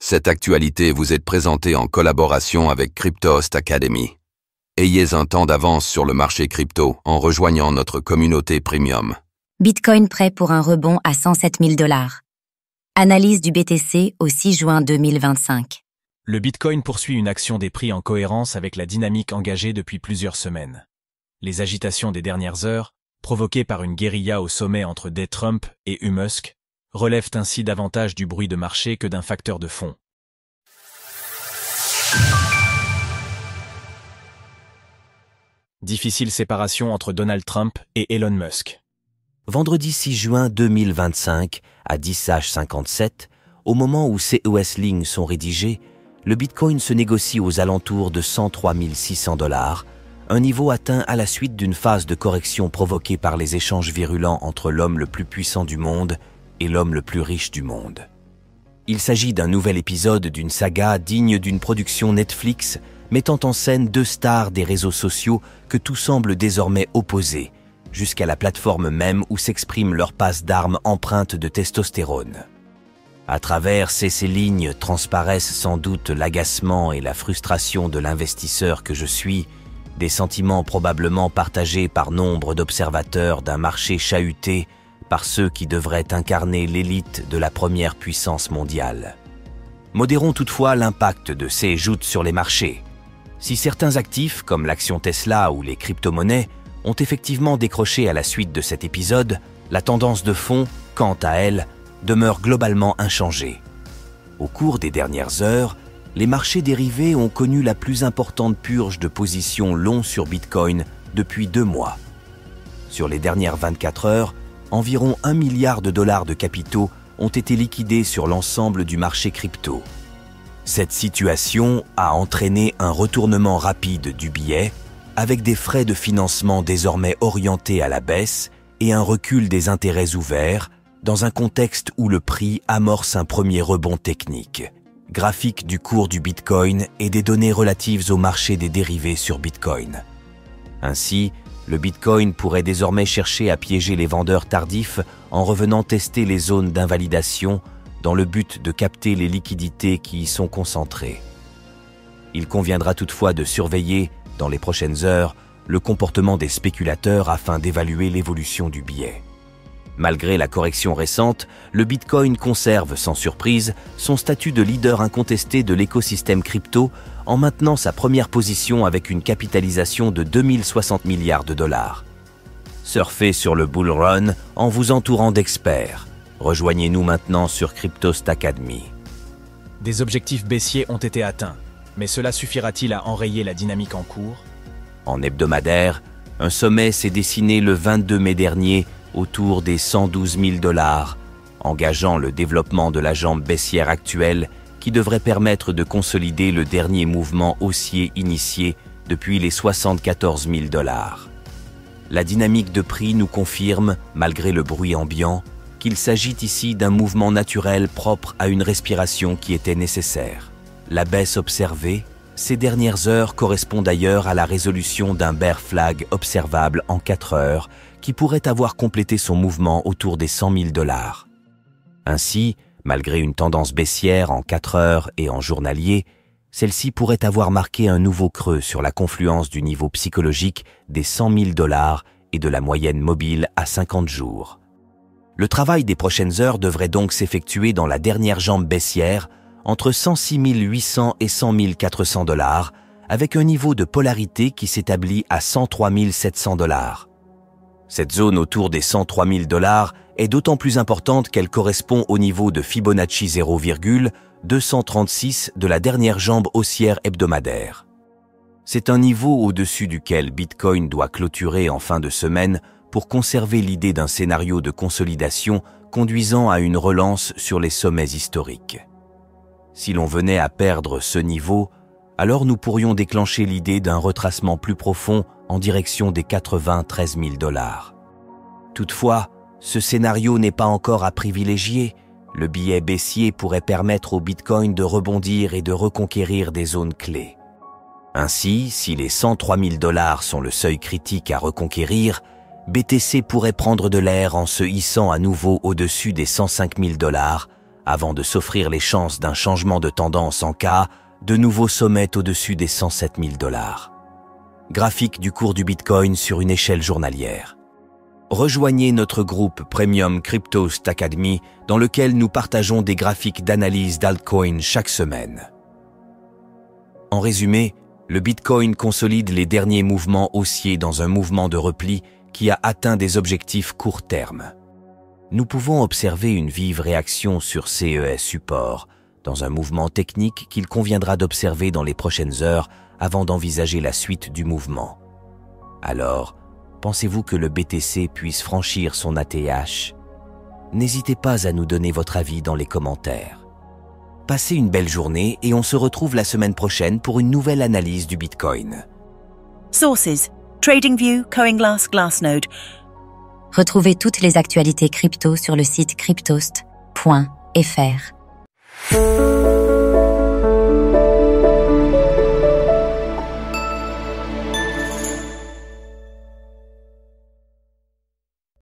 Cette actualité vous est présentée en collaboration avec Cryptost Academy. Ayez un temps d'avance sur le marché crypto en rejoignant notre communauté premium. Bitcoin prêt pour un rebond à 107 000 $. Analyse du BTC au 6 juin 2025. Le Bitcoin poursuit une action des prix en cohérence avec la dynamique engagée depuis plusieurs semaines. Les agitations des dernières heures, provoquées par une guérilla au sommet entre Trump et Musk, relèvent ainsi davantage du bruit de marché que d'un facteur de fond. Difficile séparation entre Donald Trump et Elon Musk. Vendredi 6 juin 2025, à 10h57, au moment où ces lignes sont rédigées, le Bitcoin se négocie aux alentours de 103 600 $, un niveau atteint à la suite d'une phase de correction provoquée par les échanges virulents entre l'homme le plus puissant du monde et l'homme le plus riche du monde. Il s'agit d'un nouvel épisode d'une saga digne d'une production Netflix, mettant en scène deux stars des réseaux sociaux que tout semble désormais opposer, jusqu'à la plateforme même où s'exprime leur passe d'armes empreinte de testostérone. À travers ces lignes transparaissent sans doute l'agacement et la frustration de l'investisseur que je suis, des sentiments probablement partagés par nombre d'observateurs d'un marché chahuté par ceux qui devraient incarner l'élite de la première puissance mondiale. Modérons toutefois l'impact de ces joutes sur les marchés. Si certains actifs, comme l'action Tesla ou les crypto-monnaies, ont effectivement décroché à la suite de cet épisode, la tendance de fond, quant à elle, demeure globalement inchangée. Au cours des dernières heures, les marchés dérivés ont connu la plus importante purge de positions longs sur Bitcoin depuis 2 mois. Sur les dernières 24 heures, environ 1 milliard de dollars de capitaux ont été liquidés sur l'ensemble du marché crypto. Cette situation a entraîné un retournement rapide du billet, avec des frais de financement désormais orientés à la baisse et un recul des intérêts ouverts, dans un contexte où le prix amorce un premier rebond technique. Graphique du cours du Bitcoin et des données relatives au marché des dérivés sur Bitcoin. Ainsi, le Bitcoin pourrait désormais chercher à piéger les vendeurs tardifs en revenant tester les zones d'invalidation dans le but de capter les liquidités qui y sont concentrées. Il conviendra toutefois de surveiller, dans les prochaines heures, le comportement des spéculateurs afin d'évaluer l'évolution du billet. Malgré la correction récente, le Bitcoin conserve sans surprise son statut de leader incontesté de l'écosystème crypto en maintenant sa première position avec une capitalisation de 2060 milliards de dollars. Surfez sur le bull run en vous entourant d'experts. Rejoignez-nous maintenant sur Cryptost Academy. Des objectifs baissiers ont été atteints, mais cela suffira-t-il à enrayer la dynamique en cours? En hebdomadaire, un sommet s'est dessiné le 22 mai dernier autour des 112 000 $, engageant le développement de la jambe baissière actuelle qui devrait permettre de consolider le dernier mouvement haussier initié depuis les 74 000 $. La dynamique de prix nous confirme, malgré le bruit ambiant, qu'il s'agit ici d'un mouvement naturel propre à une respiration qui était nécessaire. La baisse observée, ces dernières heures correspond d'ailleurs à la résolution d'un bear flag observable en 4 heures qui pourrait avoir complété son mouvement autour des 100 000 $. Ainsi, malgré une tendance baissière en 4 heures et en journalier, celle-ci pourrait avoir marqué un nouveau creux sur la confluence du niveau psychologique des 100 000 $ et de la moyenne mobile à 50 jours. Le travail des prochaines heures devrait donc s'effectuer dans la dernière jambe baissière entre 106 800 et 100 400 $, avec un niveau de polarité qui s'établit à 103 700 $. Cette zone autour des 103 000 $ est d'autant plus importante qu'elle correspond au niveau de Fibonacci 0,236 de la dernière jambe haussière hebdomadaire. C'est un niveau au-dessus duquel Bitcoin doit clôturer en fin de semaine pour conserver l'idée d'un scénario de consolidation conduisant à une relance sur les sommets historiques. Si l'on venait à perdre ce niveau, alors nous pourrions déclencher l'idée d'un retracement plus profond en direction des 93 000 $. Toutefois, ce scénario n'est pas encore à privilégier. Le billet baissier pourrait permettre au Bitcoin de rebondir et de reconquérir des zones clés. Ainsi, si les 103 000 $ sont le seuil critique à reconquérir, BTC pourrait prendre de l'air en se hissant à nouveau au-dessus des 105 000 $, avant de s'offrir les chances d'un changement de tendance en cas de nouveaux sommets au-dessus des 107 000 $. Graphique du cours du Bitcoin sur une échelle journalière. Rejoignez notre groupe Premium Cryptost Academy dans lequel nous partageons des graphiques d'analyse d'altcoins chaque semaine. En résumé, le Bitcoin consolide les derniers mouvements haussiers dans un mouvement de repli qui a atteint des objectifs court terme. Nous pouvons observer une vive réaction sur CES support, dans un mouvement technique qu'il conviendra d'observer dans les prochaines heures avant d'envisager la suite du mouvement. Alors, pensez-vous que le BTC puisse franchir son ATH? N'hésitez pas à nous donner votre avis dans les commentaires. Passez une belle journée et on se retrouve la semaine prochaine pour une nouvelle analyse du Bitcoin. Sources: TradingView, CoinGlass, Glassnode. Retrouvez toutes les actualités crypto sur le site cryptost.fr.